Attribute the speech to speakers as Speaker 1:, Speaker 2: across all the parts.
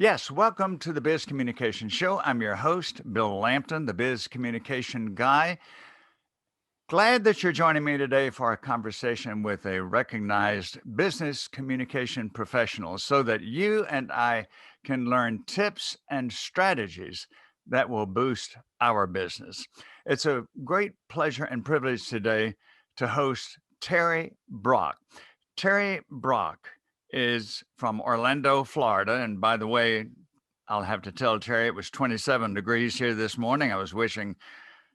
Speaker 1: Yes, welcome to the Biz Communication Show. I'm your host, Bill Lampton, the Biz Communication Guy. Glad that you're joining me today for a conversation with a recognized business communication professional so that you and I can learn tips and strategies that will boost our business. It's a great pleasure and privilege today to host Terry Brock. Terry Brock is from Orlando, Florida. And by the way, I'll have to tell Terry it was 27 degrees here this morning. I was wishing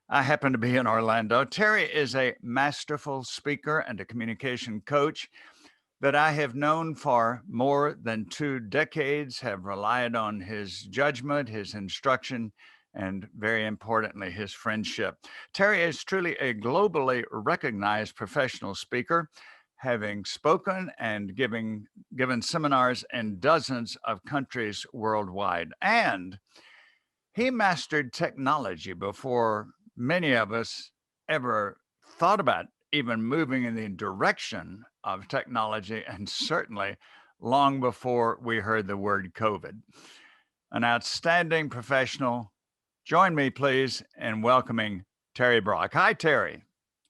Speaker 1: I happened to be in Orlando. Terry is a masterful speaker and a communication coach that I have known for more than 2 decades, have relied on his judgment, his instruction, and very importantly, his friendship. Terry is truly a globally recognized professional speaker, having spoken and given seminars in dozens of countries worldwide. And he mastered technology before many of us ever thought about even moving in the direction of technology, and certainly long before we heard the word COVID. An outstanding professional. Join me, please, in welcoming Terry Brock. Hi, Terry.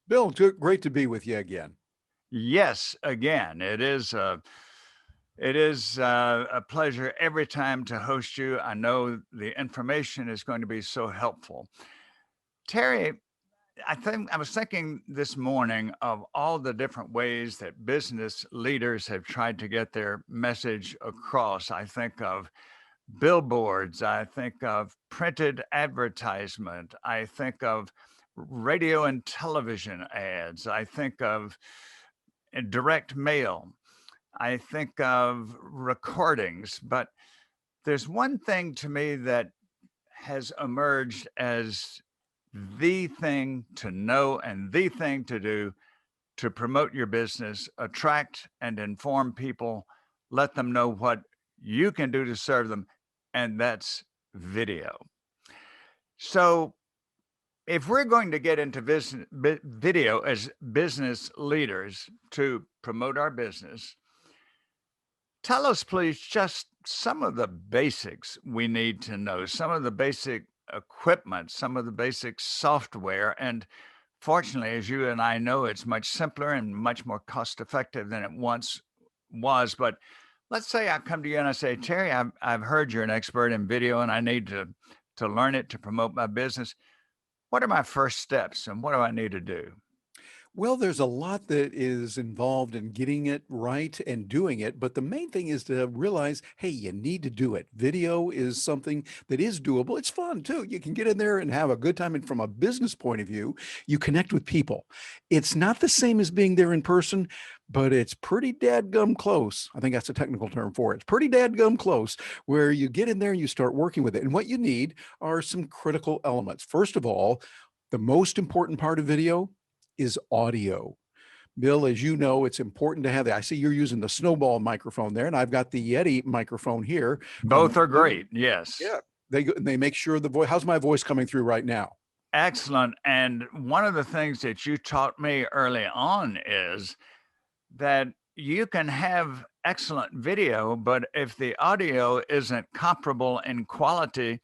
Speaker 2: Bill, great to be with you again.
Speaker 1: Yes, again, it is a pleasure every time to host you. I know the information is going to be so helpful. Terry, I was thinking this morning of all the different ways that business leaders have tried to get their message across. I think of billboards, I think of printed advertisement, I think of radio and television ads, I think of direct mail, I think of recordings. But there's one thing to me that has emerged as the thing to know and the thing to do to promote your business, attract and inform people, let them know what you can do to serve them, and that's video. So, if we're going to get into video as business leaders to promote our business, tell us, please, just some of the basics we need to know, some of the basic equipment, some of the basic software. And fortunately, as you and I know, it's much simpler and much more cost effective than it once was. But let's say I come to you and I say, Terry, I've heard you're an expert in video and I need to learn it to promote my business. What are my first steps and what do I need to do?
Speaker 2: Well, there's a lot that is involved in getting it right and doing it, but the main thing is to realize, hey, you need to do it. Video is something that is doable. It's fun too. You can get in there and have a good time. And from a business point of view, you connect with people. It's not the same as being there in person, but it's pretty dadgum close. I think that's a technical term for it. It's pretty dadgum close where you get in there and you start working with it. And what you need are some critical elements. First of all, the most important part of video is audio. Bill, as you know, it's important to have that. I see you're using the Snowball microphone there, and I've got the Yeti microphone here from
Speaker 1: Both are
Speaker 2: Zoom.
Speaker 1: great. Yes.
Speaker 2: Yeah, they make sure the voice. How's my voice coming through right now?
Speaker 1: Excellent. And one of the things that you taught me early on is that you can have excellent video, but if the audio isn't comparable in quality,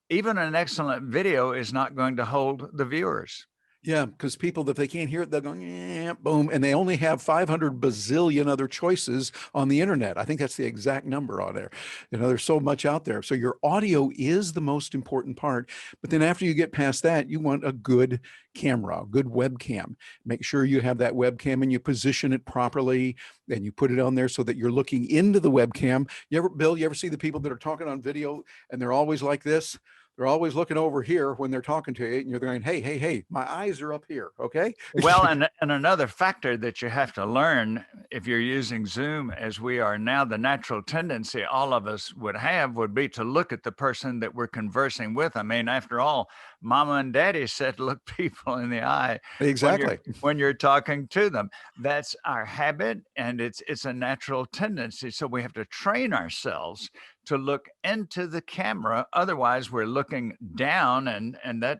Speaker 1: even an excellent video is not going to hold the viewers.
Speaker 2: Yeah, because people, if they can't hear it, they'll go, yeah, boom, and they only have 500 bazillion other choices on the internet. I think that's the exact number on there. There's so much out there. So your audio is the most important part. But then after you get past that, you want a good camera, a good webcam. Make sure you have that webcam and you position it properly and you put it on there so that you're looking into the webcam. Bill, you ever see the people that are talking on video and they're always like this? They're always looking over here when they're talking to you, and you're going, hey, hey, hey, my eyes are up here, okay?
Speaker 1: Well, and another factor that you have to learn if you're using Zoom as we are now, the natural tendency all of us would have would be to look at the person that we're conversing with. I mean, after all, mama and daddy said, look people in the eye
Speaker 2: Exactly.
Speaker 1: when you're talking to them. That's our habit and it's a natural tendency. So we have to train ourselves to look into the camera. Otherwise, we're looking down and that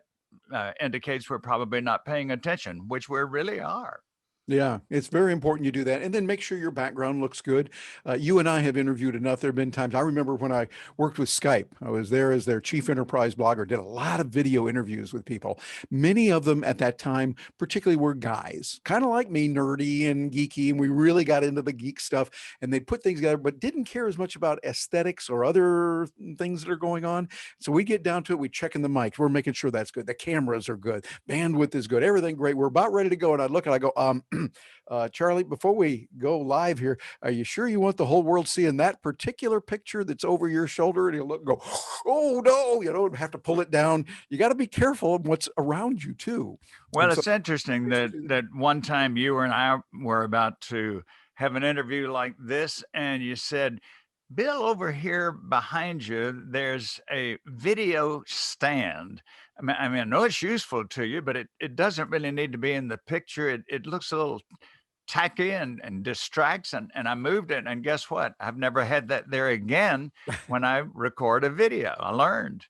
Speaker 1: indicates we're probably not paying attention, which we really are.
Speaker 2: Yeah, it's very important you do that, and then make sure your background looks good. You and I have interviewed enough. There have been times I remember when I worked with Skype. I was there as their chief enterprise blogger. Did a lot of video interviews with people. Many of them at that time, particularly, were guys, kind of like me, nerdy and geeky, and we really got into the geek stuff. And they put things together, but didn't care as much about aesthetics or other things that are going on. So we get down to it. We check in the mics. We're making sure that's good. The cameras are good. Bandwidth is good. Everything great. We're about ready to go. And I look and I go, Charlie, before we go live here, are you sure you want the whole world seeing that particular picture that's over your shoulder? And he'll look and go, oh no, have to pull it down. You got to be careful of what's around you too.
Speaker 1: Well,
Speaker 2: And so
Speaker 1: it's interesting
Speaker 2: make sure
Speaker 1: that
Speaker 2: you do that.
Speaker 1: one time you and I were about to have an interview like this, and you said, "Bill, over here behind you, there's a video stand." I know it's useful to you, but it doesn't really need to be in the picture. It looks a little tacky and distracts. And I moved it, and guess what? I've never had that there again when I record a video. I learned.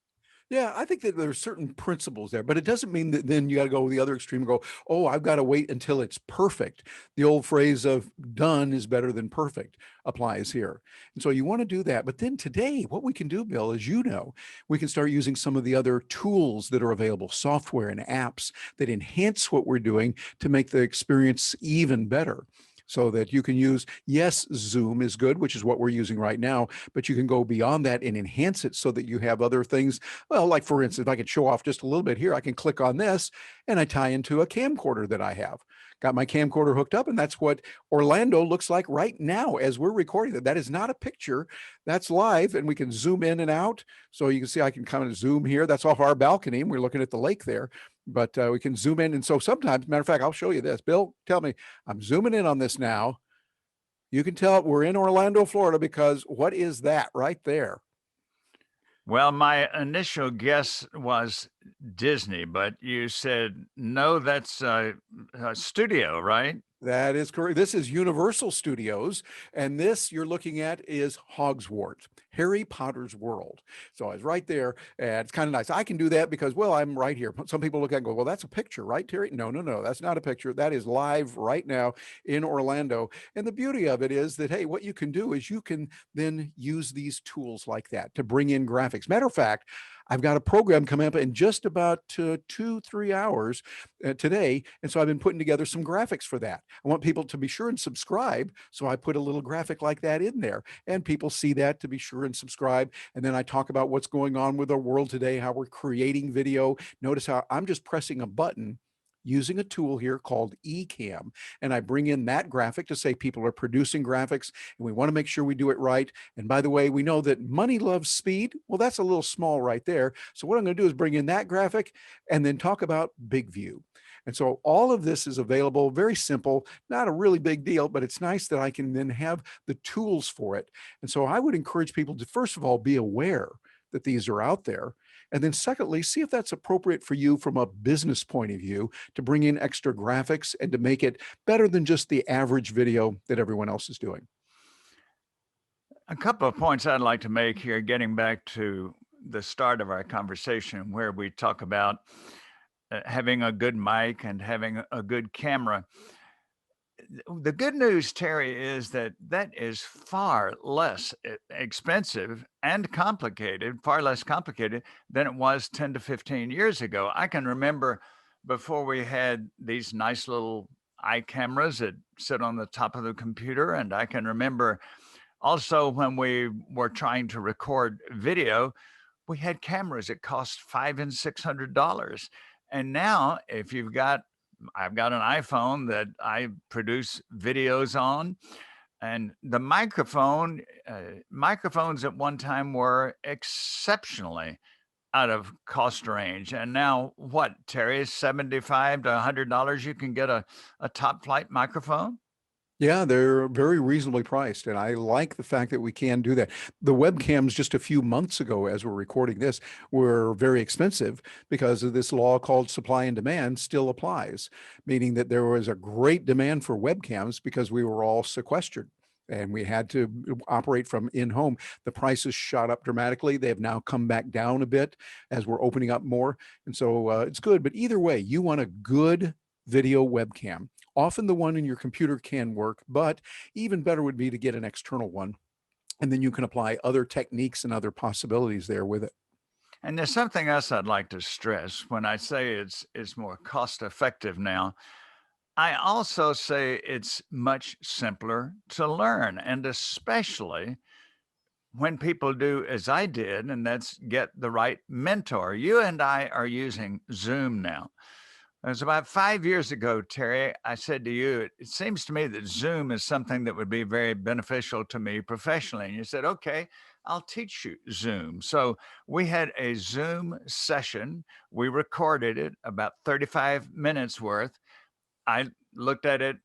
Speaker 2: Yeah, I think that there's certain principles there, but it doesn't mean that then you got to go the other extreme and go, oh, I've got to wait until it's perfect. The old phrase of done is better than perfect applies here. And so you want to do that. But then today, what we can do, Bill, as you know, we can start using some of the other tools that are available, software and apps that enhance what we're doing to make the experience even better. So that you can use, yes, Zoom is good, which is what we're using right now, but you can go beyond that and enhance it so that you have other things. Well, like for instance, if I could show off just a little bit here, I can click on this and I tie into a camcorder that I have. Got my camcorder hooked up, and that's what Orlando looks like right now as we're recording it. That is not a picture, that's live, and we can zoom in and out. So you can see I can kind of zoom here. That's off our balcony, and we're looking at the lake there. But we can zoom in. And so sometimes, matter of fact, I'll show you this. Bill, tell me, I'm zooming in on this now. You can tell we're in Orlando, Florida, because what is that right there?
Speaker 1: Well, my initial guess was Disney, but you said, "No, that's a studio, right?"
Speaker 2: That is correct. This is Universal Studios, and this you're looking at is Hogsworth, Harry Potter's world. So it's right there, and it's kind of nice. I can do that because, well, I'm right here. Some people look at it and go, well, that's a picture, right, Terry? No, no, no, that's not a picture. That is live right now in Orlando. And the beauty of it is that, hey, what you can do is you can then use these tools like that to bring in graphics. Matter of fact, I've got a program coming up in just about 2, 3 hours today. And so I've been putting together some graphics for that. I want people to be sure and subscribe. So I put a little graphic like that in there, and people see that to be sure and subscribe. And then I talk about what's going on with our world today, how we're creating video. Notice how I'm just pressing a button using a tool here called Ecamm. And I bring in that graphic to say people are producing graphics and we want to make sure we do it right. And by the way, we know that money loves speed. Well, that's a little small right there. So what I'm going to do is bring in that graphic and then talk about Big View. And so all of this is available, very simple, not a really big deal, but it's nice that I can then have the tools for it. And so I would encourage people to, first of all, be aware that these are out there. And then secondly, see if that's appropriate for you from a business point of view to bring in extra graphics and to make it better than just the average video that everyone else is doing.
Speaker 1: A couple of points I'd like to make here, getting back to the start of our conversation, where we talk about having a good mic and having a good camera. The good news, Terry, is that that is far less expensive and complicated, far less complicated than it was 10 to 15 years ago. I can remember before we had these nice little eye cameras that sit on the top of the computer. And I can remember also when we were trying to record video, we had cameras that cost $500 and $600. And now, if I've got an iPhone that I produce videos on, and the microphones at one time were exceptionally out of cost range. And now, what, Terry, 75 to $100, you can get a top flight microphone?
Speaker 2: Yeah, they're very reasonably priced, and I like the fact that we can do that. The webcams just a few months ago, as we're recording this, were very expensive because of this law called supply and demand still applies, meaning that there was a great demand for webcams because we were all sequestered and we had to operate from in-home. The prices shot up dramatically. They have now come back down a bit as we're opening up more, and so it's good. But either way, you want a good video webcam. Often the one in your computer can work, but even better would be to get an external one. And then you can apply other techniques and other possibilities there with it.
Speaker 1: And there's something else I'd like to stress when I say it's more cost effective now. I also say it's much simpler to learn, and especially when people do as I did, and that's get the right mentor. You and I are using Zoom now. It was about 5 years ago, Terry. I said to you, it seems to me that Zoom is something that would be very beneficial to me professionally. And you said, okay, I'll teach you Zoom. So we had a Zoom session. We recorded it about 35 minutes worth. I looked at it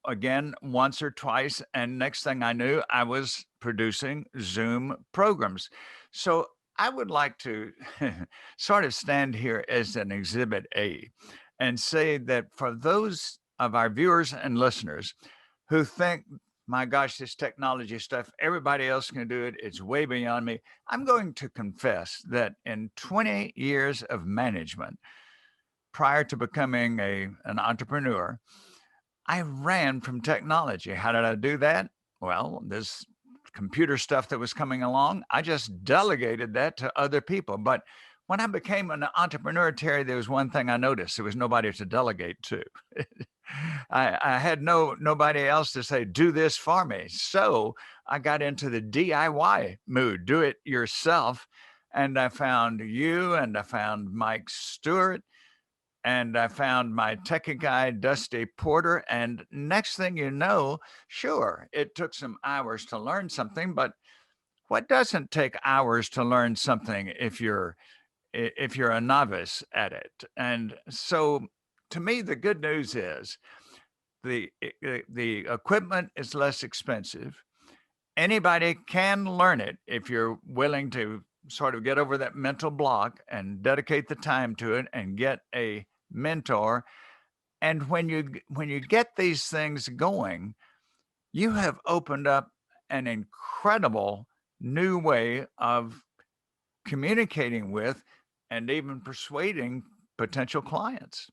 Speaker 1: again once or twice, and next thing I knew, I was producing Zoom programs. So I would like to sort of stand here as an exhibit A and say that for those of our viewers and listeners who think, my gosh, this technology stuff, everybody else can do it, it's way beyond me. I'm going to confess that in 20 years of management, prior to becoming an entrepreneur, I ran from technology. How did I do that? Well, this computer stuff that was coming along, I just delegated that to other people. But when I became an entrepreneur, Terry, there was one thing I noticed: there was nobody to delegate to. I had nobody else to say, "Do this for me." So I got into the DIY mood, do it yourself, and I found you, and I found Mike Stewart, and I found my techie guy, Dusty Porter. And next thing you know, sure, it took some hours to learn something, but what doesn't take hours to learn something if you're a novice at it? And so to me, the good news is the equipment is less expensive. Anybody can learn it if you're willing to sort of get over that mental block and dedicate the time to it and get a mentor. And when you get these things going, you have opened up an incredible new way of communicating with and even persuading potential clients.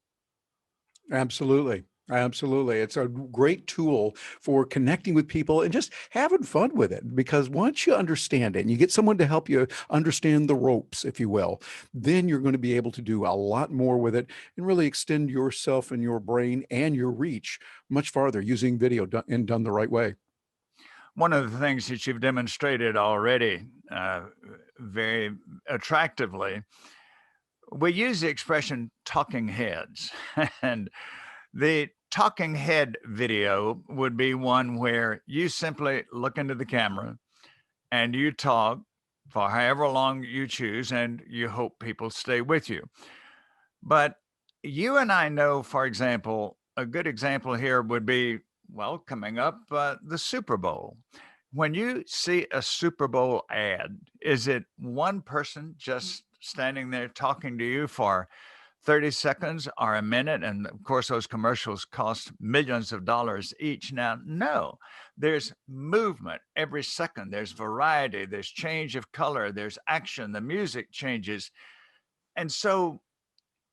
Speaker 2: Absolutely. Absolutely. It's a great tool for connecting with people and just having fun with it. Because once you understand it and you get someone to help you understand the ropes, if you will, then you're going to be able to do a lot more with it and really extend yourself and your brain and your reach much farther using video and done the right way.
Speaker 1: One of the things that you've demonstrated already very attractively, we use the expression talking heads. And the talking head video would be one where you simply look into the camera and you talk for however long you choose, and you hope people stay with you. But you and I know, for example, a good example here would be, well, coming up, the Super Bowl. When you see a Super Bowl ad, is it one person just standing there talking to you for 30 seconds or a minute? And of course, those commercials cost millions of dollars each. Now, no, there's movement every second, there's variety, there's change of color, there's action, the music changes. And so,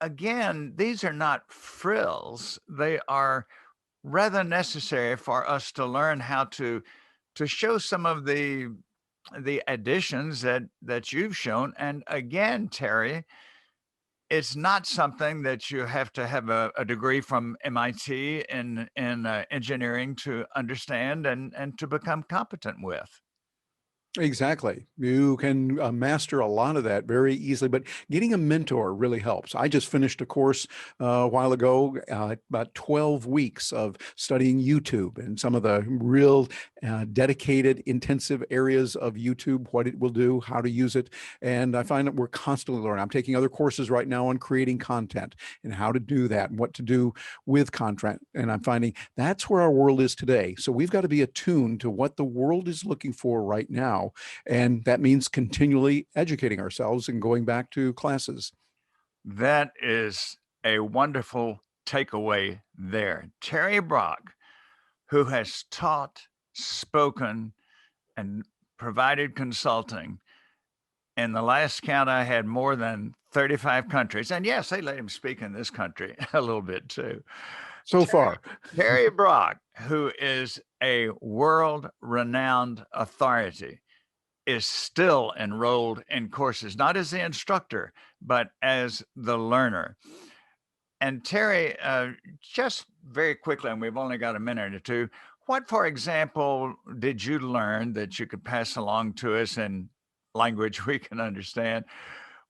Speaker 1: again, these are not frills, they are rather necessary for us to learn how to show some of the additions that you've shown. And again, Terry, it's not something that you have to have a degree from MIT in engineering to understand and to become competent with.
Speaker 2: Exactly. You can master a lot of that very easily, but getting a mentor really helps. I just finished a course a while ago, about 12 weeks of studying YouTube and some of the real dedicated, intensive areas of YouTube, what it will do, how to use it. And I find that we're constantly learning. I'm taking other courses right now on creating content and how to do that and what to do with content. And I'm finding that's where our world is today. So we've got to be attuned to what the world is looking for right now, and that means continually educating ourselves and going back to classes.
Speaker 1: That is a wonderful takeaway there. Terry Brock, who has taught, spoken, and provided consulting In the last count, I had more than 35 countries. And yes, they let him speak in this country a little bit too.
Speaker 2: So
Speaker 1: Terry,
Speaker 2: far.
Speaker 1: Terry Brock, who is a world renowned authority, is still enrolled in courses, not as the instructor, but as the learner. And Terry, just very quickly, and we've only got a minute or two, what, for example, did you learn that you could pass along to us in language we can understand?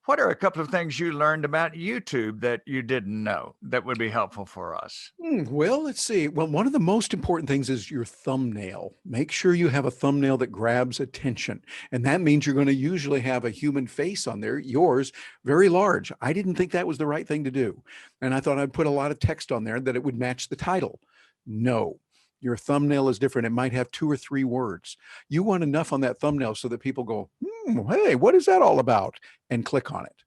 Speaker 1: What are a couple of things you learned about YouTube that you didn't know that would be helpful for us?
Speaker 2: Well, let's see. Well, one of the most important things is your thumbnail. Make sure you have a thumbnail that grabs attention. And that means you're going to usually have a human face on there, yours very large. I didn't think that was the right thing to do. And I thought I'd put a lot of text on there that it would match the title. No. Your thumbnail is different. It might have 2 or 3 words. You want enough on that thumbnail so that people go, hey, what is that all about? And click on it,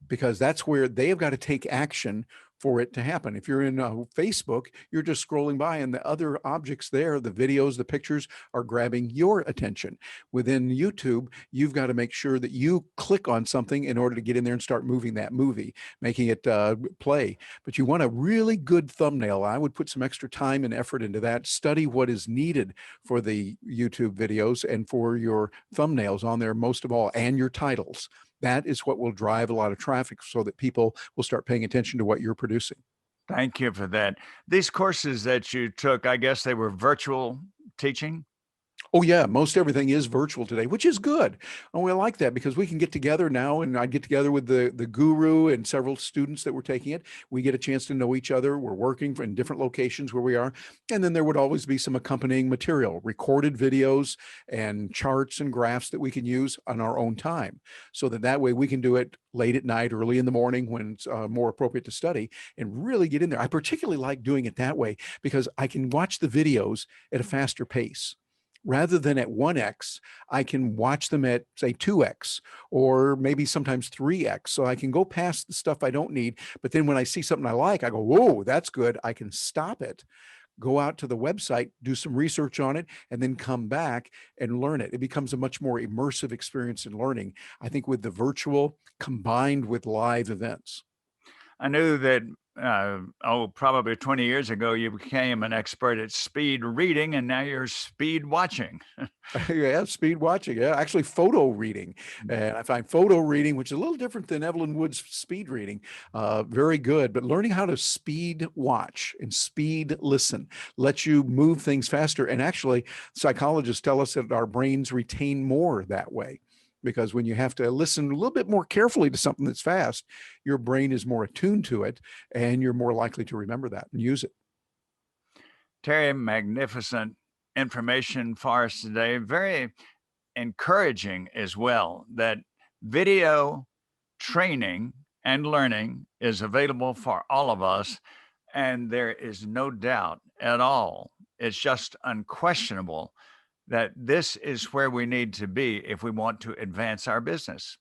Speaker 2: because that's where they have got to take action for it to happen. If you're in Facebook, you're just scrolling by and the other objects there, the videos, the pictures are grabbing your attention. Within YouTube, you've got to make sure that you click on something in order to get in there and start moving that movie, making it play. But you want a really good thumbnail. I would put some extra time and effort into that. Study what is needed for the YouTube videos and for your thumbnails on there, most of all, and your titles. That is what will drive a lot of traffic so that people will start paying attention to what you're producing.
Speaker 1: Thank you for that. These courses that you took, I guess they were virtual teaching.
Speaker 2: Oh yeah, most everything is virtual today, which is good. And we like that because we can get together now, and I get together with the guru and several students that were taking it. We get a chance to know each other. We're working in different locations where we are. And then there would always be some accompanying material, recorded videos and charts and graphs that we can use on our own time. So that way we can do it late at night, early in the morning when it's more appropriate to study and really get in there. I particularly like doing it that way because I can watch the videos at a faster pace. Rather than at 1x, I can watch them at, say, 2x or maybe sometimes 3x. So I can go past the stuff I don't need. But then when I see something I like, I go, whoa, that's good. I can stop it, go out to the website, do some research on it, and then come back and learn it. It becomes a much more immersive experience in learning, I think, with the virtual combined with live events.
Speaker 1: I knew that, probably 20 years ago, you became an expert at speed reading, and now you're speed watching.
Speaker 2: Yeah, speed watching. Yeah, actually, photo reading. And I find photo reading, which is a little different than Evelyn Wood's speed reading, very good. But learning how to speed watch and speed listen lets you move things faster. And actually, psychologists tell us that our brains retain more that way. Because when you have to listen a little bit more carefully to something that's fast, your brain is more attuned to it and you're more likely to remember that and use it.
Speaker 1: Terry, magnificent information for us today. Very encouraging as well that video training and learning is available for all of us. And there is no doubt at all, it's just unquestionable that this is where we need to be if we want to advance our business.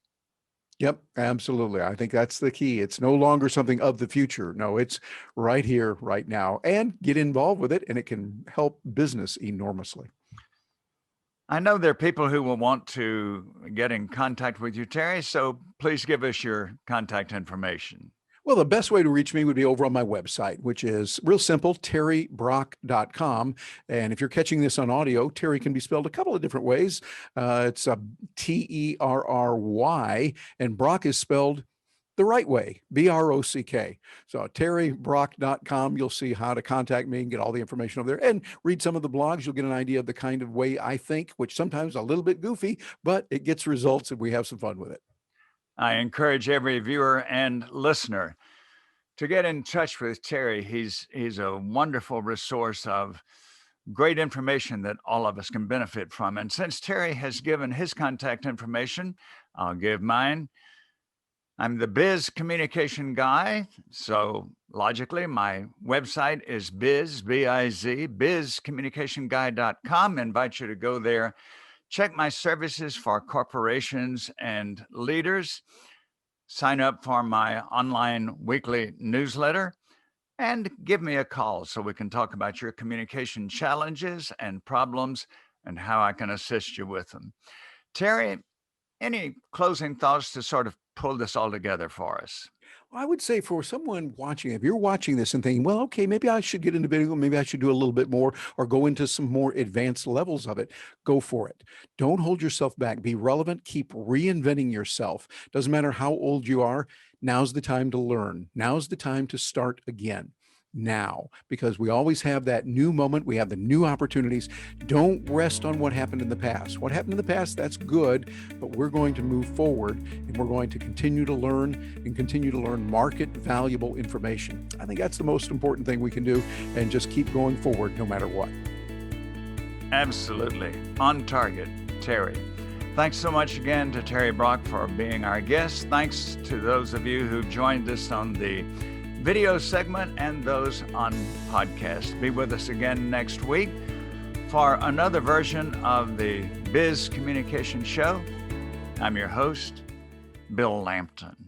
Speaker 2: Yep, absolutely. I think that's the key. It's no longer something of the future. No, it's right here, right now, and get involved with it, and it can help business enormously.
Speaker 1: I know there are people who will want to get in contact with you, Terry, so please give us your contact information.
Speaker 2: Well, the best way to reach me would be over on my website, which is real simple, terrybrock.com. And if you're catching this on audio, Terry can be spelled a couple of different ways. It's a Terry, and Brock is spelled the right way, BROCK. So terrybrock.com, you'll see how to contact me and get all the information over there and read some of the blogs. You'll get an idea of the kind of way I think, which sometimes a little bit goofy, but it gets results and we have some fun with it.
Speaker 1: I encourage every viewer and listener to get in touch with Terry. He's a wonderful resource of great information that all of us can benefit from. And since Terry has given his contact information, I'll give mine. I'm the biz communication guy. So logically, my website is B-I-Z, bizcommunicationguy.com. I invite you to go there, check my services for corporations and leaders, sign up for my online weekly newsletter, and give me a call so we can talk about your communication challenges and problems and how I can assist you with them. Terry, Any closing thoughts to sort of pull this all together for us?
Speaker 2: I would say for someone watching, if you're watching this and thinking, well, okay, maybe I should get into video, maybe I should do a little bit more or go into some more advanced levels of it, go for it. Don't hold yourself back. Be relevant. Keep reinventing yourself. Doesn't matter how old you are. Now's the time to learn. Now's the time to start again. Now, because we always have that new moment, we have the new opportunities. Don't rest on what happened in the past. What happened in the past, that's good, but we're going to move forward and we're going to continue to learn and continue to learn market valuable information. I think that's the most important thing we can do, and just keep going forward no matter what.
Speaker 1: Absolutely. On target, Terry. Thanks so much again to Terry Brock for being our guest. Thanks to those of you who joined us on the video segment and those on podcast. Be with us again next week for another version of the Biz Communication Show. I'm your host, Bill Lampton.